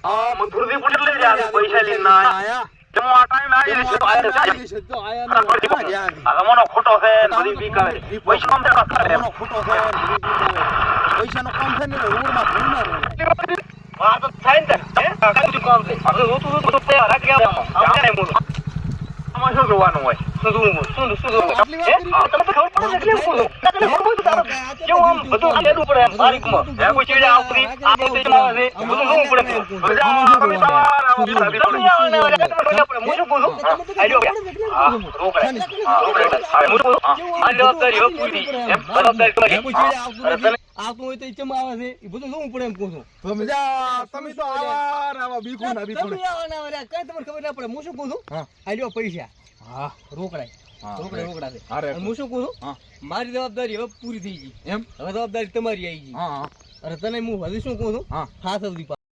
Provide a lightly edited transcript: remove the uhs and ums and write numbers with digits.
હા મધુરથી પૂછ લે યાર પૈસા લઈને ના આયા કેમ આ ટાઈમ આવી છે તો આયા આ મનો ખોટો છે બધી બીકાવે પૈસા કામ દેવા કરે મનો ખોટો છે બધી બીકાવે પૈસાનો કામ છે ને રોડમાં ભૂલ ના રહે આ તો થાય ને હે કાકુ કામ છે હવે રોતું તૈયાર રાખ ગયા આમ મોનો આમાં શું કરવાનું હોય શું તમે તો ખબર પડે એટલે પૂછો કેવું આમ બધું લેવું પડે તારીખમાં હે કોઈ ચીડા આવતી આપણે તે આવે છે બધું લેવું પડે આવતું હોય તો ચમ આવે છે એ બધું જોવું પડે એમ કહું છું તમે તો આવા બીકુ ના કઈ તમને ખબર ના પડે હું શું કહું છું આ લ્યો પૈસા હા રોકડા છે હું શું કહું છું મારી જવાબદારી હવે પૂરી થઈ ગઈ એમ હવે જવાબદારી તમારી આવી ગઈ અરે તને હું હજી શું કહું છું હાથ સુધી